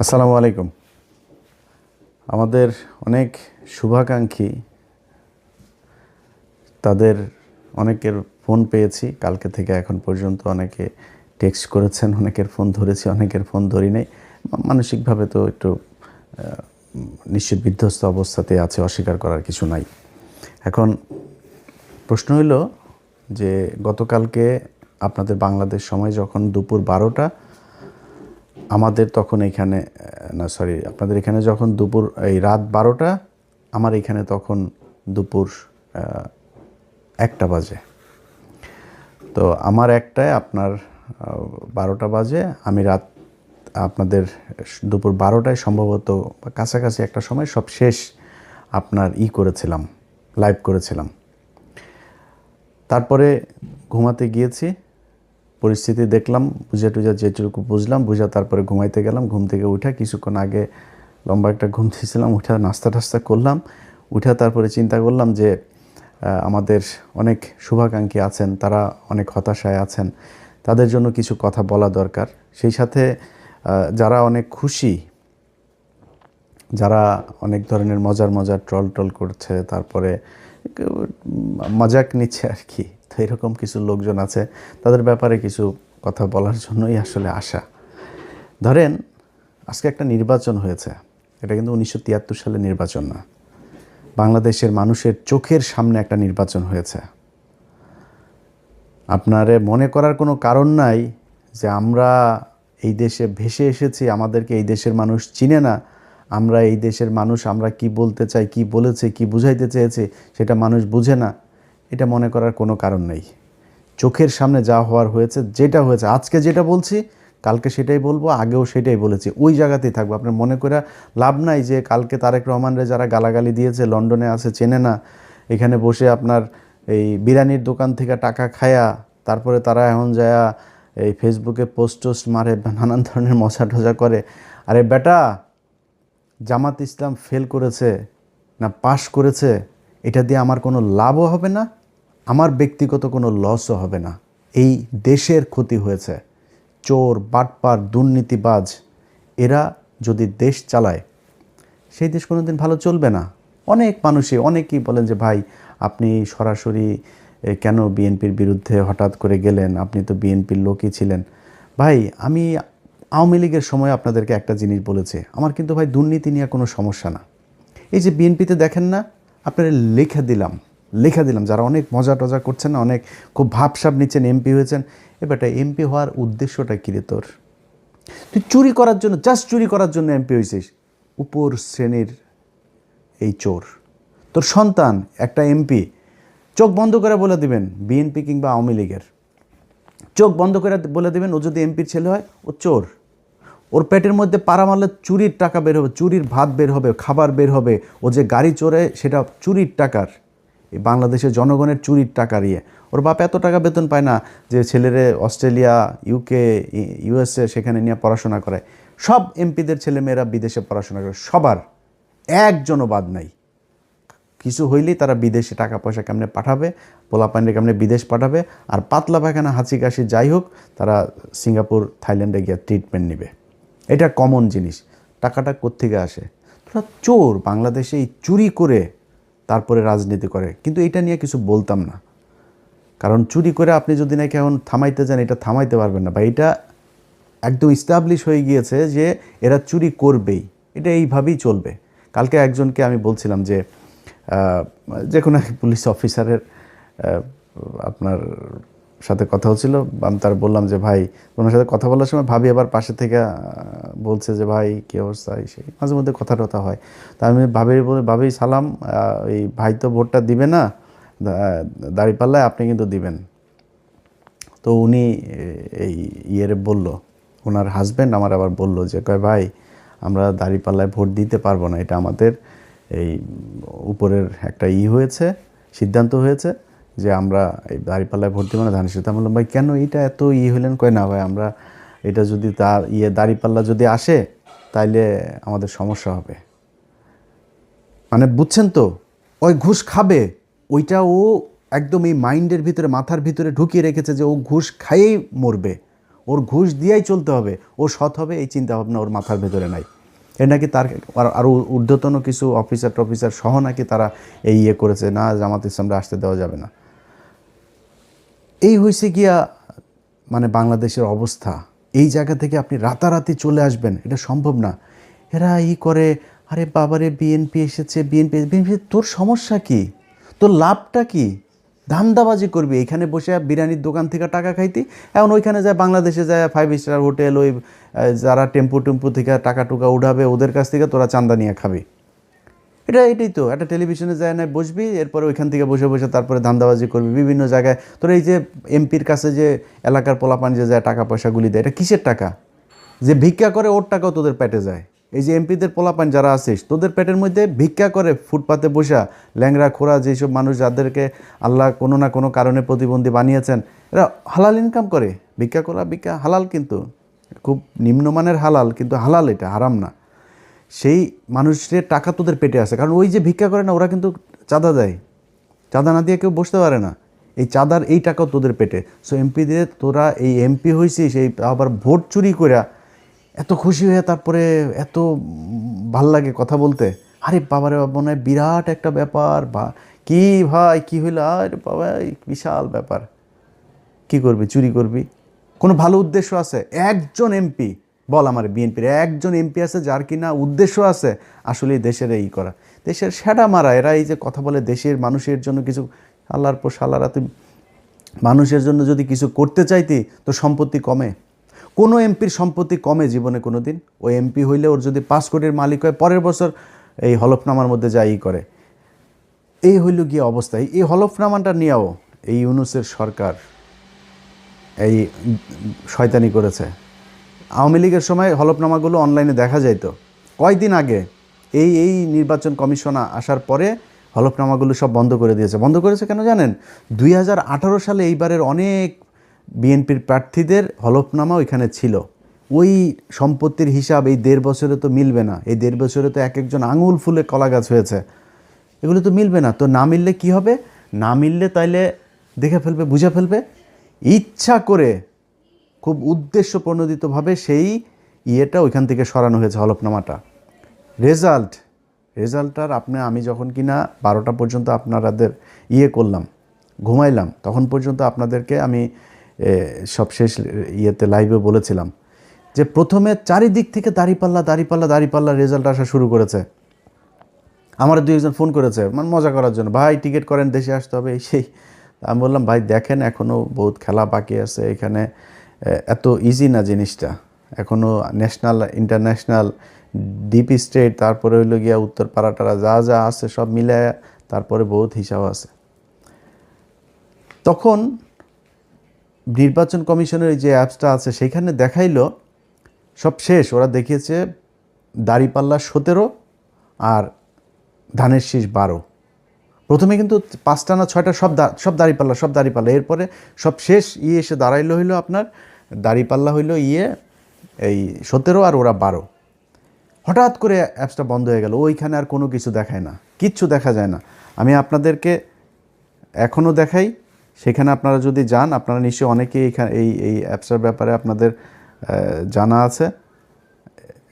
আসসালামু আলাইকুম। আমাদের অনেক শুভাকাঙ্ক্ষী, তাদের অনেকের ফোন পেয়েছি কালকে থেকে এখন পর্যন্ত। অনেকে টেক্সট করেছেন, অনেকের ফোন ধরেছি, অনেকের ফোন ধরি নাই। মানসিকভাবে তো একটু নিশ্চিত বিধ্বস্ত অবস্থাতে আছে, অস্বীকার করার কিছু নাই। এখন প্রশ্ন হইল যে গতকালকে আপনাদের বাংলাদেশ সময় যখন দুপুর 12টা, আমাদের তখন এখানে আপনাদের এখানে যখন দুপুর এই রাত 12টা, আমার এখানে তখন দুপুর 1টা বাজে। তো আমার 1টায় আপনার 12টা বাজে। আমি রাত আপনাদের দুপুর 12টায় সম্ভবত কাছাকাছি একটা সময় সব শেষ আপনার করেছিলাম, লাইভ করেছিলাম। তারপরে ঘুমাতে গিয়েছি, পরিস্থিতি দেখলাম, বুঝা টুঝা যেটুকু বুঝলাম বুঝা তারপরে ঘুমাইতে গেলাম। ঘুম থেকে উঠে কিছুক্ষণ আগে লম্বা একটা ঘুম দিয়েছিলাম, উঠে নাস্তা টাস্তা করলাম। উঠে তারপরে চিন্তা করলাম যে আমাদের অনেক শুভাকাঙ্ক্ষী আছেন, তারা অনেক হতাশায় আছেন, তাদের জন্য কিছু কথা বলা দরকার। সেই সাথে যারা অনেক খুশি, যারা অনেক ধরনের মজার ট্রল করছে, তারপরে মজাক নিচ্ছে আর কি, তো এরকম কিছু লোকজন আছে, তাদের ব্যাপারে কিছু কথা বলার জন্যই আসলে আসা। ধরেন আজকে একটা নির্বাচন হয়েছে, এটা কিন্তু 1973 সালে নির্বাচন না, বাংলাদেশের মানুষের চোখের সামনে একটা নির্বাচন হয়েছে। আপনারে মনে করার কোনো কারণ নাই যে আমরা এই দেশে ভেসে এসেছি, আমাদেরকে এই দেশের মানুষ চিনে না, আমরা এই দেশের মানুষ, আমরা কি বলতে চাই, কি বলেছে, কি বুঝাইতে চেয়েছে সেটা মানুষ বুঝে না, এটা মনে করার কোনো কারণ নেই। চোখের সামনে যা হওয়ার হয়েছে, যেটা হয়েছে, আজকে যেটা বলছি কালকে সেটাই বলবো, আগেও সেটাই বলেছি, ওই জায়গাতেই থাকবো। আপনার মনে করে লাভ নাই যে কালকে তারেক রহমানরে যারা গালাগালি দিয়েছে, লন্ডনে আছে, চেনে না, এখানে বসে আপনার এই বিরিয়ানির দোকান থেকে টাকা খায়া তারপরে তারা এখন যায়া এই ফেসবুকে পোস্ট মারে, নানান ধরনের মজা টজা করে। আরে বেটা, জামাত ইসলাম ফেল করেছে না পাশ করেছে, এটা দিয়ে আমার কোনো লাভও হবে না, আমার ব্যক্তিগত কোনো লসও হবে না। এই দেশের ক্ষতি হয়েছে। চোর, বাটপার, দুর্নীতিবাজ এরা যদি দেশ চালায়, সেই দেশ কোনো দিন ভালো চলবে না। অনেক মানুষই, অনেকেই বলেন যে ভাই আপনি সরাসরি কেন বিএনপির বিরুদ্ধে হঠাৎ করে গেলেন, আপনি তো বিএনপির লোকই ছিলেন। ভাই আমি আওয়ামী লীগের সময় আপনাদেরকে একটা জিনিস বলেছি, আমার কিন্তু ভাই দুর্নীতি নিয়ে কোনো সমস্যা না। এই যে বিএনপিতে দেখেন না, আপনারা লেখা দিলাম যারা অনেক মজা টজা করছেন না, অনেক খুব ভাবসাব নিচ্ছেন, এমপি হয়েছেন। এবারটা এমপি হওয়ার উদ্দেশ্যটা কী রে তোর? তুই চুরি করার জন্য, জাস্ট চুরি করার জন্য এমপি হয়েছিস, উপর শ্রেণীর এই চোর। তোর সন্তান একটা এমপি, চোখ বন্ধ করে বলে দিবেন বিএনপি কিংবা আওয়ামী লীগের, চোখ বন্ধ করে বলে দেবেন ও যদি এমপির ছেলে হয় ও চোর। ওর পেটের মধ্যে পাড়া মারলে চুরির টাকা বের হবে, চুরির ভাত বের হবে, খাবার বের হবে। ও যে গাড়ি চড়ে সেটা চুরির টাকার, এই বাংলাদেশের জনগণের চুরির টাকার ইয়ে। ওর বাপ এত টাকা বেতন পায় না যে ছেলেরে অস্ট্রেলিয়া, ইউকে, ইউএসএ সেখানে নিয়ে পড়াশোনা করায়। সব এমপিদের ছেলেমেয়েরা বিদেশে পড়াশোনা করে, সবার, একজনও বাদ নাই। কিছু হইলেই তারা বিদেশে টাকা পয়সা কেমনে পাঠাবে, পোলাপান্ডে কেমনে বিদেশ পাঠাবে, আর পাতলা পায়খানা, হাঁচি কাশি যাই হোক, তারা সিঙ্গাপুর, থাইল্যান্ডে গিয়ে ট্রিটমেন্ট নেবে। এটা কমন জিনিস। টাকাটা কোত্থেকে আসে? তোরা চোর, বাংলাদেশে এই চুরি করে তারপরে রাজনীতি করে। কিন্তু এটা নিয়ে কিছু বলতাম না, কারণ চুরি করে আপনি যদি নাকি এখন থামাইতে যান, এটা থামাইতে পারবেন না। বা এটা একদম ইস্টাবলিশ হয়ে গিয়েছে যে এরা চুরি করবেই, এটা এইভাবেই চলবে। কালকে একজনকে আমি বলছিলাম যে যে কোনো এক পুলিশ অফিসারের আপনার সাথে কথা হচ্ছিল, আমি তার বললাম যে ভাই, ওনার সাথে কথা বলার সময় ভাবি আবার পাশে থেকে বলছে যে ভাই কী অবস্থা, সেই মাঝে মধ্যে কথা টথা হয়। তা আমি ভাবি সালাম, এই ভাই তো ভোটটা দিবে না, দাঁড়িপাল্লায় আপনি কিন্তু দিবেন। তো উনি এই বলল, ওনার হাজব্যান্ড আমার আবার বলল যে কয় ভাই আমরা দাঁড়িপাল্লায় ভোট দিতে পারবো না, এটা আমাদের এই উপরের একটা হয়েছে, সিদ্ধান্ত হয়েছে যে আমরা এই দাঁড়িপাল্লায় ভোট দেবো না, ধানের শীষ। আমি বললাম ভাই কেন এটা এত হলেন? কয় না ভাই, আমরা এটা যদি তার দাঁড়িপাল্লা যদি আসে তাইলে আমাদের সমস্যা হবে। মানে বুঝছেন তো, ওই ঘুষ খাবে, ওইটা ও একদম এই মাইন্ডের ভিতরে, মাথার ভিতরে ঢুকিয়ে রেখেছে যে ও ঘুষ খাইয়েই মরবে, ওর ঘুষ দিয়েই চলতে হবে, ও সৎ হবে, এই চিন্তাভাবনা ওর মাথার ভেতরে নাই। এ নাকি তার আরও ঊর্ধ্বতন কিছু অফিসার সহ নাকি তারা এই করেছে, না জামাত ইসলামরা আসতে দেওয়া যাবে না। এই হয়েছে গিয়া মানে বাংলাদেশের অবস্থা। এই জায়গা থেকে আপনি রাতারাতি চলে আসবেন, এটা সম্ভব না। এরা করে, আরে বাবারে বিএনপি এসেছে, বিএনপি তোর সমস্যা কি? তোর লাভটা কি? ধান্দাবাজি করবি এখানে বসে বিরিয়ানির দোকান থেকে টাকা খাইতি, এখন ওইখানে যায় বাংলাদেশে যায় 5 স্টার হোটেল, ওই যারা টেম্পু থেকে টাকা টুকা উঠাবে ওদের কাছ থেকে তোরা চান্দা নিয়ে খাবি। এটাই তো একটা টেলিভিশনে যায় না বসবি, এরপরে ওইখান থেকে বসে তারপরে ধান্দাবাজি করবি বিভিন্ন জায়গায়। তোর এই যে এমপির কাছে যে এলাকার পোলাপান যে যায় টাকা পয়সাগুলি দেয়, এটা কিসের টাকা? যে ভিক্ষা করে ওর টাকাও তোদের পেটে যায়। এই যে এমপিদের পোলাপান যারা আছিস, তোদের পেটের মধ্যে ভিক্ষা করে ফুটপাতে বসা ল্যাংরা খোরা যেসব মানুষ যাদেরকে আল্লাহ কোনো না কোনো কারণে প্রতিবন্ধী বানিয়েছেন, এরা হালাল ইনকাম করে। ভিক্ষা হালাল, কিন্তু খুব নিম্নমানের হালাল, কিন্তু হালাল, এটা হারাম না। সেই মানুষের টাকা তোদের পেটে আসে, কারণ ওই যে ভিক্ষা করে না, ওরা কিন্তু চাঁদা দেয়, চাঁদা না দিয়ে কেউ বসতে পারে না। এই চাঁদার এই টাকাও তোদের পেটে। সো এমপি দিয়ে তোরা এই এমপি হয়েছিস, এই আবার ভোট চুরি করে এত খুশি হয়ে তারপরে এত ভাল লাগে কথা বলতে। আরে বাবারে মনে হয় বিরাট একটা ব্যাপার, বা কি ভাই কী হইলো, আরে বাবা বিশাল ব্যাপার। কি করবি? চুরি করবি? কোনো ভালো উদ্দেশ্য আছে? একজন এমপি বল, আমার বিএনপির একজন এমপি আছে যার কিনা উদ্দেশ্য আছে আসলে দেশের এই করা, দেশের সেটা মারা। এরা এই যে কথা বলে দেশের মানুষের জন্য কিছু, আল্লাহর পর সালারা, তুই মানুষের জন্য যদি কিছু করতে চাইতি তো সম্পত্তি কমে? কোনো এমপির সম্পত্তি কমে জীবনে কোনো দিন? ওই এমপি হইলে ওর যদি 5 কোটির মালিক হয়, পরের বছর এই হলফনামার মধ্যে যাই করে। এই হইল গিয়ে অবস্থায় এই হলফনামাটা নিয়েও এই ইউনূসের সরকার এই শয়তানি করেছে। আওয়ামী লীগের সময় হলফনামাগুলো অনলাইনে দেখা যাইত। কয়েকদিন আগে এই নির্বাচন কমিশন আসার পরে হলফনামাগুলো সব বন্ধ করে দিয়েছে। বন্ধ করেছে কেন জানেন? 2018 সালে এইবারের অনেক বিএনপির প্রার্থীদের হলফনামা ওইখানে ছিল। ওই সম্পত্তির হিসাব এই 1.5 বছরে তো মিলবে না। এই 1.5 বছরে তো এক একজন আঙুল ফুলে কলা গাছ হয়েছে, এগুলো তো মিলবে না। তো না মিললে কি হবে? না মিললে তাইলে দেখে ফেলবে, বুঝে ফেলবে, ইচ্ছা করে খুব উদ্দেশ্য প্রণোদিতভাবে সেই ইয়েটা ওইখান থেকে সরানো হয়েছে, হলফনামাটা। রেজাল্টটার আমি যখন কিনা 12টা পর্যন্ত আপনাদের করলাম, ঘুমাইলাম, তখন পর্যন্ত আপনাদেরকে আমি সব শেষ ইয়েতে লাইভে বলেছিলাম যে প্রথমে চারিদিক থেকে দাঁড়িপাল্লা রেজাল্ট আসা শুরু করেছে। আমার 2-1 ফোন করেছে মানে মজা করার জন্য, ভাই টিকিট করেন, দেশে আসতে হবে, এই সেই। আমি বললাম ভাই দেখেন এখনও বহুত খেলা বাকি আছে এখানে, এত ইজি না জিনিসটা। এখনও ন্যাশনাল ইন্টারন্যাশনাল ডিপ স্টেট, তারপরে হইল গিয়া উত্তর পাড়াটারা যা আছে সব মিলে তারপরে বহুত হিসাব আছে। তখন নির্বাচন কমিশনের যে অ্যাপসটা আছে সেখানে দেখাইলো সব শেষ। ওরা দেখিয়েছে দাঁড়িপাল্লা 17 আর ধানের শীষ 12। প্রথমে কিন্তু 5টা না 6টা সব দাঁড়িপাল্লা। এরপরে সব শেষ এসে দাঁড়াইলো হইলো আপনার দাঁড়িপাল্লা হইলো এই 17 আর ওরা 12। হঠাৎ করে অ্যাপসটা বন্ধ হয়ে গেল, ওইখানে আর কোনো কিছু দেখায় না, কিচ্ছু দেখা যায় না। আমি আপনাদেরকে এখনও দেখাই, সেখানে আপনারা যদি যান, আপনারা নিশ্চয়ই অনেকেই এখানে এই অ্যাপসটার ব্যাপারে আপনাদের জানা আছে।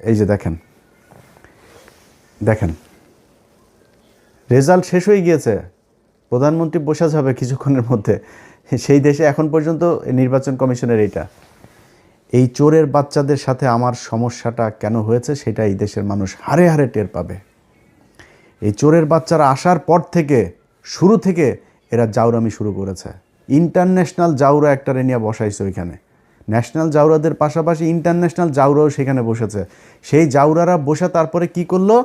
এই যে দেখেন রেজাল্ট শেষ হয়ে গিয়েছে, প্রধানমন্ত্রী বসা যাবে কিছুক্ষণের মধ্যে। সেই দেশে এখন পর্যন্ত নির্বাচন কমিশনের এই চোরের বাচ্চাদের সাথে আমার সমস্যাটা কেন হয়েছে সেটা এই দেশের মানুষ হারে হারে টের পাবে। এই চোরের বাচ্চারা আসার পর থেকে শুরু থেকে এরা জাউরামি শুরু করেছে। ইন্টারন্যাশনাল জাউরা একটারে নিয়ে বসাইছে ওইখানে, ন্যাশনাল জাউরাদের পাশাপাশি ইন্টারন্যাশনাল জাউরাও সেখানে বসেছে। সেই জাউরারা বসে তারপরে কি করলো,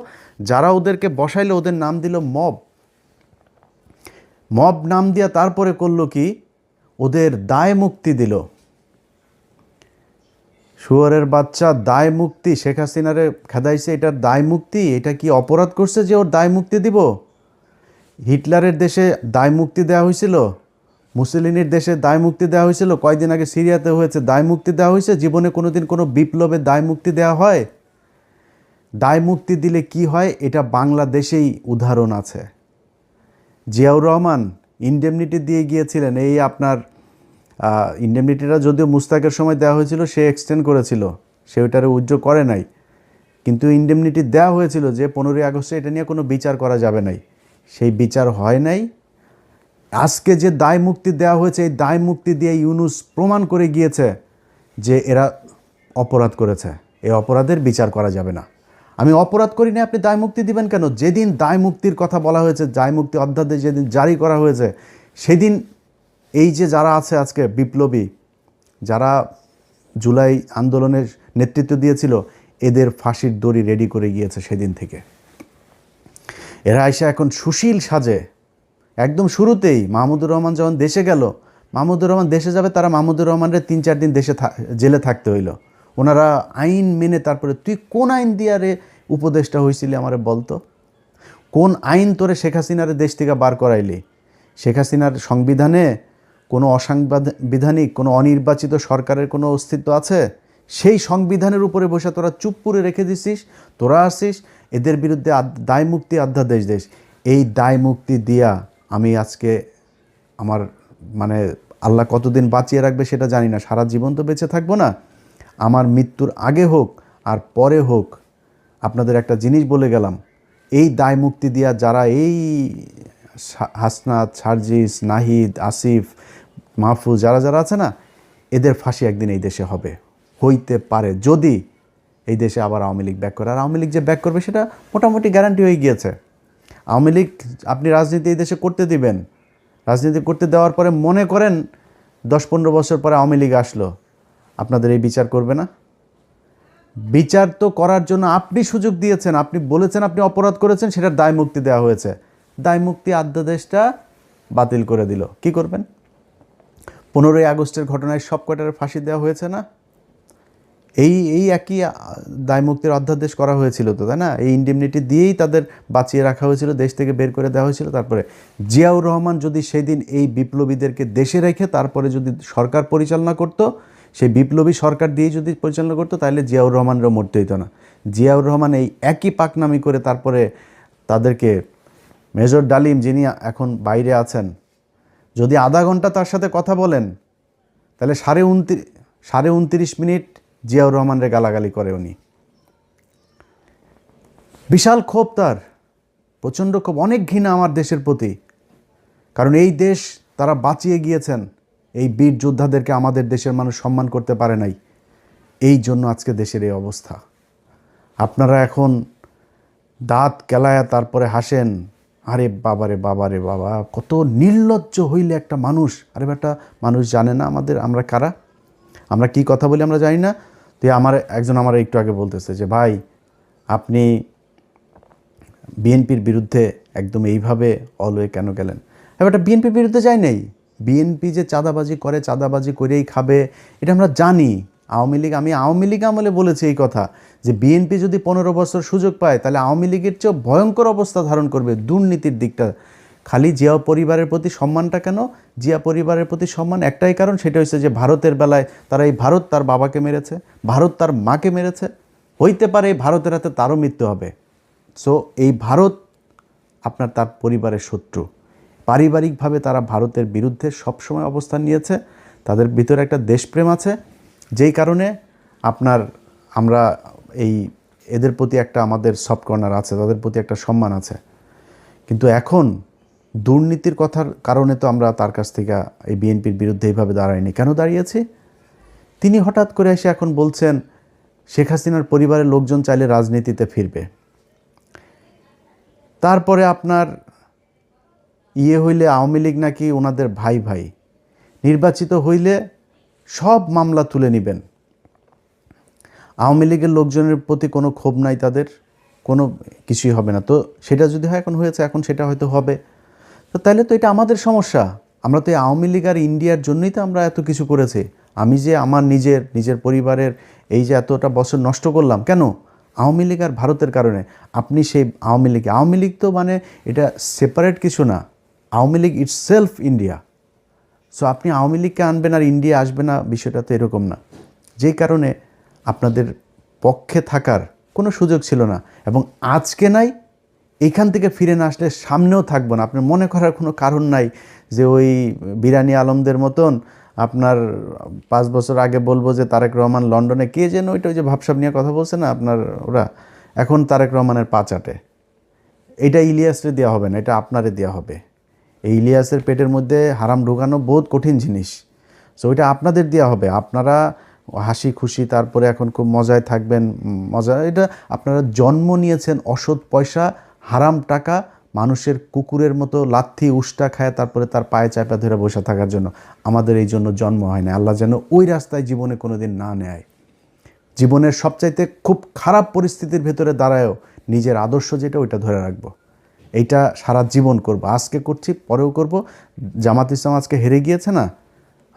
যারা ওদেরকে বসাইলো ওদের নাম দিল মব নাম দিয়া তারপরে করলো কি, ওদের দায় মুক্তি দিল। শুয়োরের বাচ্চা দায় মুক্তি, শেখ হাসিনারে খেদাইছে, এটার দায় মুক্তি। এটা কি অপরাধ করছে যে ওর দায় মুক্তি দিব? হিটলারের দেশে দায় মুক্তি দেওয়া হয়েছিল, মুসলিনের দেশে দায় মুক্তি দেওয়া হয়েছিল, কয়েকদিন আগে সিরিয়াতে হয়েছে, দায় মুক্তি দেওয়া হয়েছে। জীবনে কোনোদিন কোনো বিপ্লবে দায় মুক্তি দেওয়া হয়? দায় মুক্তি দিলে কি হয় এটা বাংলাদেশেই উদাহরণ আছে। জিয়াউর রহমান ইনডেমনিটি দিয়ে গিয়েছিলেন এই আপনার ইন্ডেমনিটিটা যদিও মুস্তাকের সময় দেওয়া হয়েছিল, সে এক্সটেন্ড করেছিল, সে ওইটারে উইথড্র করে নাই, কিন্তু ইন্ডেমনিটি দেওয়া হয়েছিল যে 15ই আগস্টে এটা নিয়ে কোনো বিচার করা যাবে নাই, সেই বিচার হয় নাই। আজকে যে দায় মুক্তি দেওয়া হয়েছে, এই দায় মুক্তি দিয়ে ইউনূস প্রমাণ করে গিয়েছে যে এরা অপরাধ করেছে, এই অপরাধের বিচার করা যাবে না। আমি অপরাধ করি না, আপনি দায় মুক্তি দিবেন কেন? যেদিন দায় মুক্তির কথা বলা হয়েছে, দায় মুক্তি অধ্যাদেশ যেদিন জারি করা হয়েছে, সেদিন এই যে যারা আছে আজকে বিপ্লবী, যারা জুলাই আন্দোলনের নেতৃত্ব দিয়েছিল, এদের ফাঁসির দড়ি রেডি করে গিয়েছে সেদিন থেকে। এরা এসে এখন সুশীল সাজে। একদম শুরুতেই মাহমুদুর রহমান যখন দেশে গেল, মাহমুদুর রহমান দেশে যাবে, তারা মাহমুদুর রহমানের 3-4 দিন দেশে জেলে থাকতে হইল। ওনারা আইন মেনে, তারপরে তুই কোন আইন দিয়ে রে উপদেষ্টা হয়েছিলি আমারে বলতো, কোন আইন তোরে শেখ হাসিনারে দেশ থেকে বার করাইলি? শেখ হাসিনার সংবিধানে কোনো অসাংবিধানিক, কোনো অনির্বাচিত সরকারের কোনো অস্তিত্ব আছে? সেই সংবিধানের উপরে বসে তোরা চুপ করে রেখে দিছিস। তোরা আসিস এদের বিরুদ্ধে দায় মুক্তি অধ্যাদেশ দেশ। এই দায় মুক্তি দিয়া আমি আজকে আমার মানে আল্লাহ কতদিন বাঁচিয়ে রাখবে সেটা জানি না, সারা জীবন তো বেঁচে থাকবো না। আমার মৃত্যুর আগে হোক আর পরে হোক, আপনাদের একটা জিনিস বলে গেলাম, এই দায় মুক্তি দিয়া যারা এই হাসনাত, সার্জিস, নাহিদ, আসিফ, মাহফুজ, যারা যারা আছে না, এদের ফাঁসি একদিন এই দেশে হবে, হইতে পারে যদি এই দেশে আবার আওয়ামী লীগ ব্যাক করে। আর আওয়ামী লীগ যে ব্যাক করবে সেটা মোটামুটি গ্যারান্টি হয়ে গিয়েছে। আওয়ামী লীগ আপনি রাজনীতি এই দেশে করতে দিবেন, রাজনীতি করতে দেওয়ার পরে মনে করেন 10-15 বছর পরে আওয়ামী লীগ আসলো, আপনাদের এই বিচার করবে না? বিচার তো করার জন্য আপনি সুযোগ দিয়েছেন, আপনি বলেছেন আপনি অপরাধ করেছেন, সেটার দায় মুক্তি দেওয়া হয়েছে, দায় মুক্তি অধ্যাদেশটা বাতিল করে দিল। কি করবেন? 15ই আগস্টের ঘটনায় সব কটার ফাঁসি দেওয়া হয়েছে না? এই একই দায় মুক্তির অধ্যাদেশ করা হয়েছিল তো, তাই না? এই ইন্ডেমনিটি দিয়েই তাদের বাঁচিয়ে রাখা হয়েছিল, দেশ থেকে বের করে দেওয়া হয়েছিল। তারপরে জিয়াউর রহমান যদি সেদিন এই বিপ্লবীদেরকে দেশে রেখে তারপরে যদি সরকার পরিচালনা করত, সেই বিপ্লবী সরকার দিয়ে যদি পরিচালনা করতো, তাহলে জিয়াউর রহমানেরও মরতে হইতো না। জিয়াউর রহমান এই একই পাকনামি করে তারপরে তাদেরকে, মেজর ডালিম যিনি এখন বাইরে আছেন, যদি আধা ঘন্টা তার সাথে কথা বলেন, তাহলে 29.5 মিনিট জিয়াউর রহমানের গালাগালি করে উনি। বিশাল ক্ষোভ তার, প্রচণ্ড ক্ষোভ, অনেক ঘৃণা আমার দেশের প্রতি। কারণ এই দেশ তারা বাঁচিয়ে গিয়েছেন, এই বীর যোদ্ধাদেরকে আমাদের দেশের মানুষ সম্মান করতে পারে নাই, এই জন্য আজকে দেশের এই অবস্থা। আপনারা এখন দাঁত কেলায়া তারপরে হাসেন, আরে বাবারে বাবারে বাবা, কত নির্লজ্জ হইলে একটা মানুষ। আরে বেটা, মানুষ জানে না আমরা কারা, আমরা কি কথা বলি আমরা জানি না। তো একজন আমার একটু আগে বলতেছে যে ভাই, আপনি বিএনপির বিরুদ্ধে একদম এইভাবে অলওয়ে কেন গেলেন? এবারটা বিএনপির বিরুদ্ধে যাই নাই, বিএনপি যে চাঁদাবাজি করে, চাঁদাবাজি করেই খাবে, এটা আমরা জানি। আমি আওয়ামী লীগ আমলে বলেছি এই কথা, যে বিএনপি যদি 15 বছর সুযোগ পায়, তাহলে আওয়ামী লীগের চেয়েও ভয়ঙ্কর অবস্থা ধারণ করবে দুর্নীতির দিকটা। খালি জিয়া পরিবারের প্রতি সম্মানটা কেন? জিয়া পরিবারের প্রতি সম্মান একটাই কারণ, সেটা হচ্ছে যে ভারতের বেলায় তারা এই ভারত তার বাবাকে মেরেছে, ভারত তার মাকে মেরেছে, হইতে পারে এই ভারতের হাতে তারও মৃত্যু হবে। সো এই ভারত আপনার তার পরিবারের শত্রু। পারিবারিকভাবে তারা ভারতের বিরুদ্ধে সবসময় অবস্থান নিয়েছে, তাদের ভিতরে একটা দেশপ্রেম আছে, যেই কারণে আমরা এদের প্রতি একটা আমাদের সফট কর্নার আছে, তাদের প্রতি একটা সম্মান আছে। কিন্তু এখন দুর্নীতির কথার কারণে তো আমরা তার কাছ থেকে এই বিএনপির বিরুদ্ধে এইভাবে দাঁড়াইনি। কেন দাঁড়িয়েছি? তিনি হঠাৎ করে এসে এখন বলছেন শেখ হাসিনার পরিবারের লোকজন চাইলে রাজনীতিতে ফিরবে। তারপরে আপনার হইলে আওয়ামী লীগ নাকি ওনাদের ভাই ভাই, নির্বাচিত হইলে সব মামলা তুলে নেবেন। আওয়ামী লীগের লোকজনের প্রতি কোনো ক্ষোভ নাই তাদের, কোনো কিছুই হবে না। তো সেটা যদি হয়, এখন হয়েছে, এখন সেটা হয়তো হবে। তো তাহলে তো এটা আমাদের সমস্যা। আমরা তো এই আওয়ামী লীগ আর ইন্ডিয়ার জন্যই তো আমরা এত কিছু করেছি। আমি যে আমার নিজের পরিবারের এই যে এতটা বছর নষ্ট করলাম, কেন? আওয়ামী লীগ আর ভারতের কারণে। আপনি সেই আওয়ামী লীগ তো মানে এটা সেপারেট কিছু না, Awami League itself India. So আপনি আওয়ামী লীগকে আনবেন আর ইন্ডিয়া আসবে না, বিষয়টা তো এরকম না। যেই কারণে আপনাদের পক্ষে থাকার কোনো সুযোগ ছিল না, এবং আজকে নাই, এখান থেকে ফিরে না আসলে সামনেও থাকবো না। আপনার মনে করার কোনো কারণ নাই যে ওই বিরানি আলমদের মতন আপনার 5 বছর আগে বলবো যে তারেক রহমান লন্ডনে কে যেন ওই যে ভাবসাব নিয়ে কথা বলছে না আপনার ওরা, এখন তারেক রহমানের পা চাটে। এটা ইলিয়াসরে দেওয়া হবে না, এটা আপনারে দেওয়া হবে। এই ইলিয়াসের পেটের মধ্যে হারাম ঢুকানো বহুত কঠিন জিনিস, সো ওইটা আপনাদের দেওয়া হবে। আপনারা হাসি খুশি তারপরে এখন খুব মজায় থাকবেন, মজা। এটা আপনারা জন্ম নিয়েছেন অসৎ পয়সা, হারাম টাকা, মানুষের কুকুরের মতো লাথি উষ্টা খায় তারপরে তার পায়ে চাপা ধরে বসে থাকার জন্য। আমাদের এই জন্য জন্ম হয় না। আল্লাহ যেন ওই রাস্তায় জীবনে কোনো দিন না নেয়। জীবনের সবচাইতে খুব খারাপ পরিস্থিতির ভেতরে দাঁড়ায়ও নিজের আদর্শ যেটা ওইটা ধরে রাখবো। এইটা সারা জীবন করব, আজকে করছি পরেও করব। জামাত ইসলাম আজকে হেরে গিয়েছে না,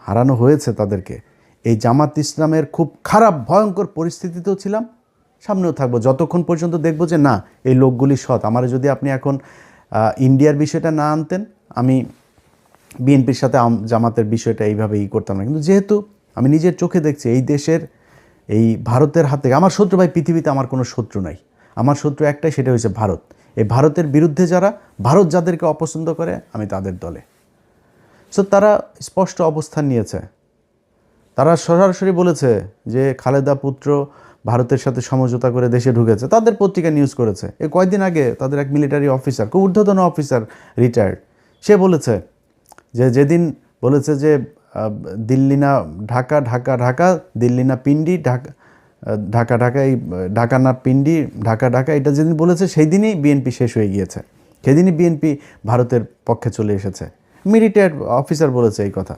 হারানো হয়েছে তাদেরকে। এই জামাত ইসলামের খুব খারাপ ভয়ঙ্কর পরিস্থিতিতেও ছিলাম, সামনেও থাকবো যতক্ষণ পর্যন্ত দেখব যে না এই লোকগুলি সৎ। আমার যদি আপনি এখন ইন্ডিয়ার বিষয়টা না আনতেন, আমি বিএনপির সাথে জামাতের বিষয়টা এইভাবে করতাম না। কিন্তু যেহেতু আমি নিজের চোখে দেখছি এই দেশের, এই ভারতের হাতে আমার শত্রু, ভাই পৃথিবীতে আমার কোনো শত্রু নাই। আমার শত্রু একটাই, সেটা হচ্ছে ভারত। এই ভারতের বিরুদ্ধে যারা, ভারত যাদেরকে অপছন্দ করে, আমি তাদের দলে। সো তারা স্পষ্ট অবস্থান নিয়েছে। তারা সরাসরি বলেছে যে খালেদা পুত্র ভারতের সাথে সমঝোতা করে দেশে ঢুকেছে। তাদের পত্রিকা নিউজ করেছে। এই কয়েকদিন আগে তাদের এক মিলিটারি অফিসার, খুব ঊর্ধ্বতন অফিসার, রিটায়ার্ড, সে বলেছে যে যেদিন বলেছে যে দিল্লি না ঢাকা, ঢাকা ঢাকা, দিল্লি না পিন্ডি, ঢাকা ঢাকা ঢাকা, এই ঢাকা না পিন্ডি, ঢাকা ঢাকা, এটা যেদিন বলেছে সেই দিনই বিএনপি শেষ হয়ে গিয়েছে। সেদিনই বিএনপি ভারতের পক্ষে চলে এসেছে। মিলিটারি অফিসার বলেছে এই কথা।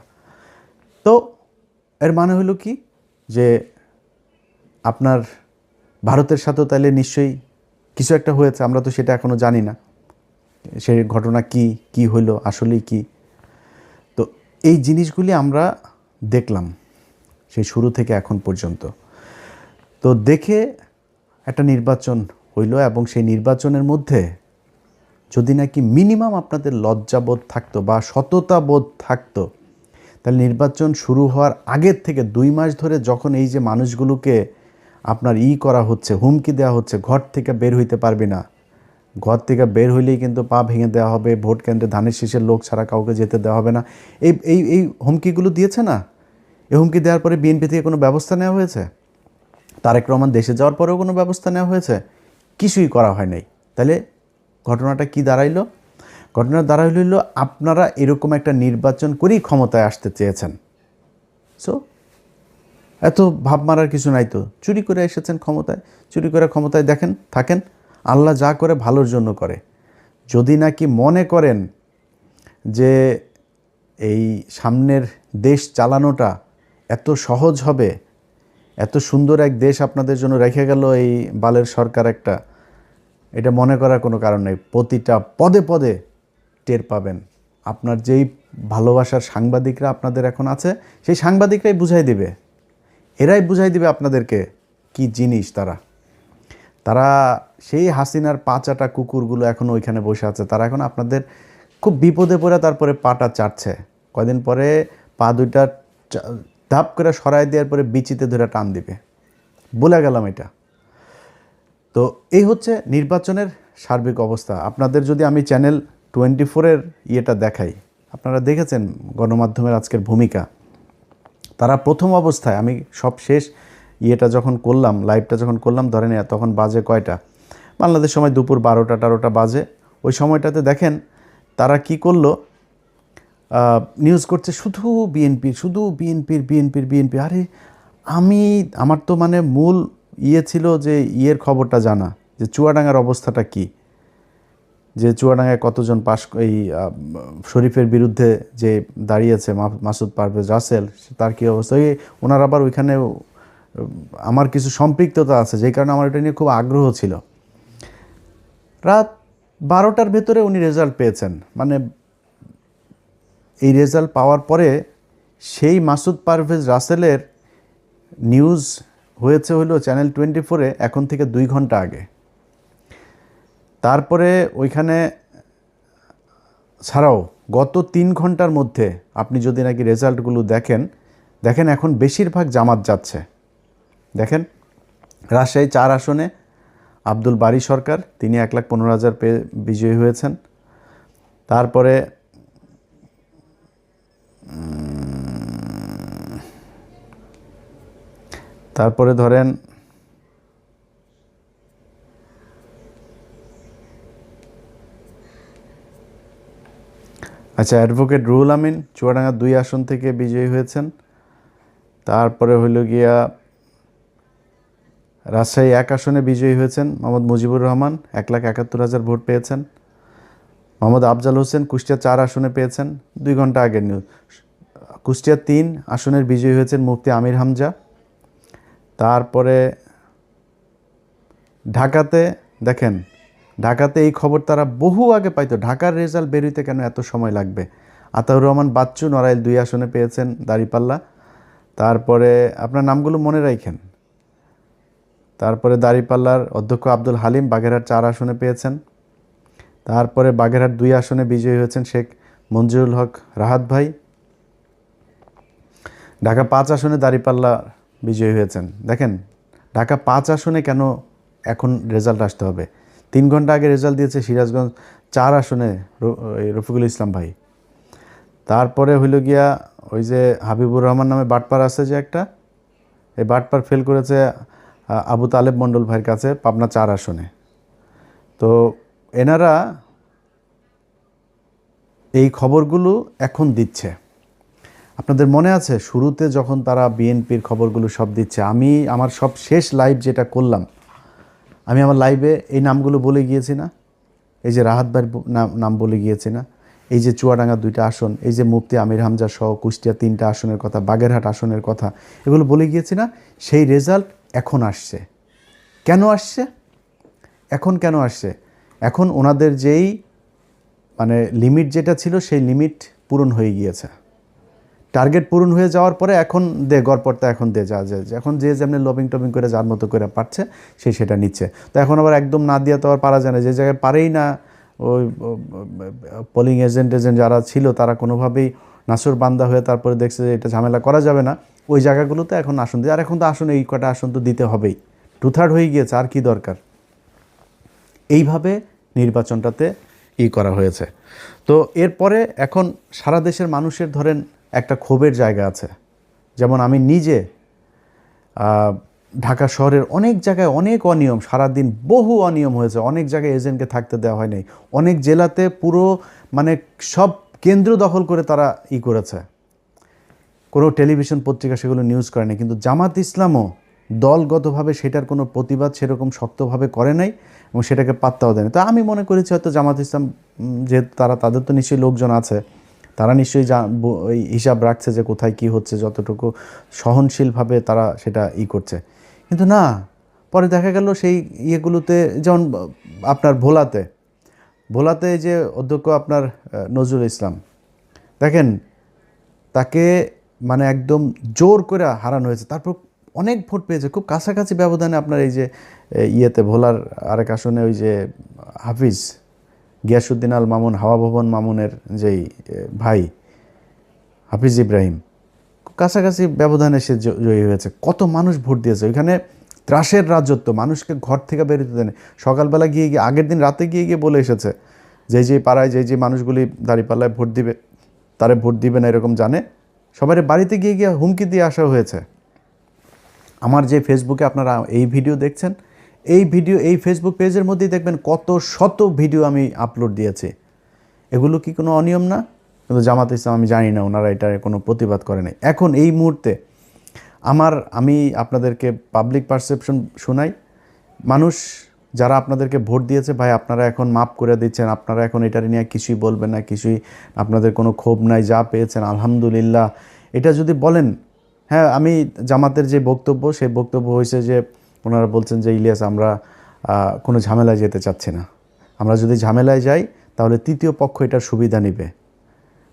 তো এর মানে হলো কি যে আপনার ভারতের সাথেও তাহলে নিশ্চয়ই কিছু একটা হয়েছে, আমরা তো সেটা এখনও জানি না সেই ঘটনা কি হইলো আসলেই কি। তো এই জিনিসগুলি আমরা দেখলাম সেই শুরু থেকে এখন পর্যন্ত। তো দেখে একটা নির্বাচন হইল, এবং সেই নির্বাচনের মধ্যে যদি নাকি মিনিমাম আপনাদের লজ্জাবোধ থাকতো বা সততাবোধ থাকতো, তাহলে নির্বাচন শুরু হওয়ার আগের থেকে 2 মাস ধরে যখন এই যে মানুষগুলোকে আপনার করা হচ্ছে, হুমকি দেওয়া হচ্ছে, ঘর থেকে বের হইতে পারবি না, ঘর থেকে বের হইলেই কিন্তু পা ভেঙে দেওয়া হবে, ভোট কেন্দ্রে ধানের শীষের লোক ছাড়া কাউকে যেতে দেওয়া হবে না, এই এই এই হুমকিগুলো দিয়েছে না। এই হুমকি দেওয়ার পরে বিএনপি থেকে কোনো ব্যবস্থা নেওয়া হয়েছে? তারেক রহমান দেশে যাওয়ার পরেও কোনো ব্যবস্থা নেওয়া হয়েছে? কিছুই করা হয় নাই। তাহলে ঘটনাটা কি দাঁড়াইলো? ঘটনা দাঁড়াইল আপনারা এরকম একটা নির্বাচন করেই ক্ষমতায় আসতে চেয়েছেন। সো এত ভাব মারার কিছু নাই তো। চুরি করে এসেছেন ক্ষমতায়, চুরি করে ক্ষমতায় দেখেন থাকেন। আল্লাহ যা করে ভালোর জন্য করে। যদি নাকি মনে করেন যে এই সামনের দেশ চালানোটা এত সহজ হবে, এত সুন্দর এক দেশ আপনাদের জন্য রেখে গেল এই বালের সরকার একটা, এটা মনে করার কোনো কারণ নেই। প্রতিটা পদে পদে টের পাবেন। আপনার যেই ভালোবাসার সাংবাদিকরা আপনাদের এখন আছে, সেই সাংবাদিকরাই বুঝাই দিবে, এরাই বুঝাই দিবে আপনাদেরকে কি জিনিস তারা। তারা সেই হাসিনার পাচাটা কুকুরগুলো এখনও ওইখানে বসে আছে। তারা এখন আপনাদের খুব বিপদে পড়ে তারপরে পাটা চাটছে। কদিন পরে পা দুইটা ধাপ করে সরাই দেওয়ার পরে বিচিতে ধরে টান দিবে, বলে গেলাম এটা। তো এই হচ্ছে নির্বাচনের সার্বিক অবস্থা। আপনাদের যদি আমি চ্যানেল 24-এর ইয়েটা দেখাই, আপনারা দেখেছেন গণমাধ্যমের আজকের ভূমিকা। তারা প্রথম অবস্থায়, আমি সব শেষ ইয়েটা যখন করলাম, লাইভটা যখন করলাম, ধরেন তখন বাজে কয়টা, বাংলাদেশ সময় দুপুর 12টা বাজে। ওই সময়টাতে দেখেন তারা কি করলো, নিউজ করছে শুধু বিএনপির, শুধু বিএনপির। আরে আমার তো মানে মূল ছিল যে খবরটা জানা, যে চুয়াডাঙ্গার অবস্থাটা কি, যে চুয়াডাঙ্গায় কতজন এই শরীফের বিরুদ্ধে যে দাঁড়িয়েছে মাসুদ পারভেজ রাসেল, তার কী অবস্থা। ওনার আবার ওইখানে আমার কিছু সম্পৃক্ততা আছে, যেই কারণে আমার এটা নিয়ে খুব আগ্রহ ছিল। রাত 12টার ভেতরে উনি রেজাল্ট পেয়েছেন। মানে এই রেজাল্ট পাওয়ার পরে সেই মাসুদ পারভেজ রাসেলের নিউজ হয়েছে হলো চ্যানেল 24-এ এখন থেকে 2 ঘন্টা আগে। তারপরে ওইখানে ছাড়াও গত 3 ঘন্টার মধ্যে আপনি যদি নাকি রেজাল্টগুলো দেখেন এখন বেশিরভাগ জামাত যাচ্ছে। দেখেন রাজশাহী 4 আসনে আব্দুল বারী সরকার, তিনি 1,15,000 পেয়ে বিজয়ী হয়েছেন। তারপরে তারপরে ধরেন আচ্ছা, অ্যাডভোকেট রুহুল আমিন চুয়াডাঙ্গা 2 আসন থেকে বিজয়ী হয়েছেন। তারপরে হইল গিয়া রাজশাহী 1 আসনে বিজয়ী হয়েছেন মোহাম্মদ মুজিবুর রহমান, 1,71,000 ভোট পেয়েছেন। মোহাম্মদ আফজাল হোসেন কুষ্টিয়া 4 আসনে পেয়েছেন, 2 ঘন্টা আগের নিউজ। কুষ্টিয়া 3 আসনের বিজয়ী হয়েছেন মুফতি আমির হামজা। তারপরে ঢাকাতে দেখেন, ঢাকাতে এই খবর তারা বহু আগে পাইতো, ঢাকার রেজাল্ট বেরোতে কেন এত সময় লাগবে। আতাউর রহমান বাচ্চু নড়াইল 2 আসনে পেয়েছেন দাঁড়িপাল্লা। তারপরে আপনার নামগুলো মনে রাখেন। তারপরে দাঁড়িপাল্লার অধ্যক্ষ আব্দুল হালিম বাগেরহাট 4 আসনে পেয়েছেন। তারপরে বাগেরহাট 2 আসনে বিজয়ী হয়েছেন শেখ মঞ্জুরুল হক রাহাত ভাই। ঢাকা 5 আসনে দাঁড়িপাল্লা বিজয়ী হয়েছেন। দেখেন ঢাকা 5 আসনে কেন এখন রেজাল্ট আসতে হবে? 3 ঘন্টা আগে রেজাল্ট দিয়েছে সিরাজগঞ্জ 4 আসনে রফিকুল ইসলাম ভাই। তারপরে হইল গিয়া ওই যে হাবিবুর রহমান নামে বাটপার আছে যে একটা, এই বাটপার ফেল করেছে আবু তালেব মণ্ডল ভাইয়ের কাছে পাবনা 4 আসনে। তো এনারা এই খবরগুলো এখন দিচ্ছে। আপনাদের মনে আছে শুরুতে যখন তারা বিএনপির খবরগুলো সব দিচ্ছে, আমি আমার সব শেষ লাইভ যেটা করলাম, আমি আমার লাইভে এই নামগুলো বলে গিয়েছি না? এই যে রাহাত ভাইয়ের নাম বলে গিয়েছি না? এই যে চুয়াডাঙ্গা 2টা আসন, এই যে মুফতি আমির হামজা সহ কুষ্টিয়া 3টা আসনের কথা, বাগেরহাট আসনের কথা, এগুলো বলে গিয়েছি না? সেই রেজাল্ট এখন আসছে। কেন আসছে? এখন কেন আসছে? এখন ওনাদের যেই মানে লিমিট যেটা ছিল সেই লিমিট পূরণ হয়ে গিয়েছে। টার্গেট পূরণ হয়ে যাওয়ার পরে এখন গড়পড়তা এখন যা এখন যে যেমনি লবিং টবিং করে যার মতো করে পারছে সে সেটা নিচ্ছে। তো এখন আবার একদম না দিয়ে তো আর পারা যায় না। যে জায়গায় পারেই না, ওই পোলিং এজেন্ট যারা ছিল তারা কোনোভাবেই নাসুর বান্দা হয়ে তারপরে দেখছে যে এটা ঝামেলা করা যাবে না, ওই জায়গাগুলোতে এখন আসন দিয়ে, আর এখন তো আসন এই কটা আসন তো দিতে হবেই, 2/3 হয়ে গিয়েছে, আর কি দরকার। এইভাবে নির্বাচনটাতে করা হয়েছে। তো এরপরে এখন সারা দেশের মানুষের ধরেন একটা ক্ষোভের জায়গা আছে। যেমন আমি নিজে ঢাকা শহরের অনেক জায়গায় অনেক অনিয়ম, সারাদিন বহু অনিয়ম হয়েছে, অনেক জায়গায় এজেন্টকে থাকতে দেওয়া হয় নাই, অনেক জেলাতে পুরো মানে সব কেন্দ্র দখল করে তারা করেছে। কোনো টেলিভিশন পত্রিকা সেগুলো নিউজ করেনি, কিন্তু জামাত ইসলামও দলগতভাবে সেটার কোনো প্রতিবাদ সেরকম শক্তভাবে করে নাই এবং সেটাকে পাত্তাও দেয়নি। তো আমি মনে করেছি হয়তো জামাত ইসলাম যেহেতু তাদের তো নিশ্চয়ই লোকজন আছে, তারা নিশ্চয়ই ওই হিসাব রাখছে যে কোথায় কি হচ্ছে, যতটুকু সহনশীলভাবে তারা সেটা করছে। কিন্তু না, পরে দেখা গেল সেই ইয়েগুলোতে, যেমন আপনার ভোলাতে যে অধ্যক্ষ আপনার নজরুল ইসলাম, দেখেন তাকে মানে একদম জোর করে হারানো হয়েছে, তারপর অনেক ভোট পেয়েছে খুব কাছাকাছি ব্যবধানে। আপনার এই যে ভোলার আরেক আসনে ওই যে হাফিজ গিয়াসউদ্দিন আল মামুন, হাওয়া ভবন মামুনের যেই ভাই হাফিজ ইব্রাহিম, খুব কাছাকাছি ব্যবধানে সে জয়ী হয়েছে। কত মানুষ ভোট দিয়েছে ওইখানে। ত্রাসের রাজত্ব, মানুষকে ঘর থেকে বেরোতে দেয়নি। সকালবেলা গিয়ে আগের দিন রাতে গিয়ে বলে এসেছে যে পাড়ায় যে মানুষগুলি দাঁড়িপাল্লায় ভোট দিবে তারে ভোট দিবে না এরকম জানে, সবাই বাড়িতে গিয়ে হুমকি দিয়ে আসা হয়েছে। আমার যে ফেসবুকে আপনারা এই ভিডিও দেখছেন, এই ফেসবুক পেজের মধ্যেই দেখবেন কত শত ভিডিও আমি আপলোড দিয়েছি। এগুলো কি কোনো অনিয়ম না? কিন্তু জামাত ইসলাম আমি জানি না ওনারা এটার কোনো প্রতিবাদ করে নাই। এখন এই মুহূর্তে আমি আপনাদেরকে পাবলিক পারসেপশন শোনাই। মানুষ যারা আপনাদেরকে ভোট দিয়েছে, ভাই আপনারা এখন মাপ করে দিচ্ছেন, আপনারা এখন এটার নিয়ে কিছুই বলবেন না, কিছুই আপনাদের কোনো ক্ষোভ নাই, যা পেয়েছেন আলহামদুলিল্লাহ, এটা যদি বলেন। হ্যাঁ, আমি জামাতের যে বক্তব্য, সেই বক্তব্য হয়েছে যে ওনারা বলছেন যে ইলিয়াস আমরা কোনো ঝামেলায় যেতে চাচ্ছি না, আমরা যদি ঝামেলায় যাই তাহলে তৃতীয় পক্ষ এটার সুবিধা নেবে।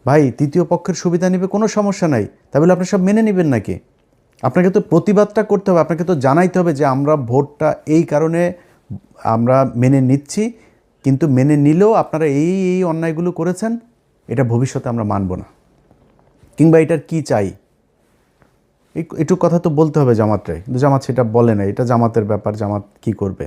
ভাই তৃতীয় পক্ষের সুবিধা নেবে কোনো সমস্যা নাই, তাহলে আপনি সব মেনে নেবেন নাকি? আপনাকে তো প্রতিবাদটা করতে হবে, আপনাকে তো জানাইতে হবে যে আমরা ভোটটা এই কারণে আমরা মেনে নিচ্ছি, কিন্তু মেনে নিলেও আপনারা এই অন্যায়গুলো করেছেন, এটা ভবিষ্যতে আমরা মানব না, কিংবা এটার কি চাই, একটু কথা তো বলতে হবে জামাতরাই। কিন্তু জামাত সেটা বলে না, এটা জামাতের ব্যাপার, জামাত কি করবে।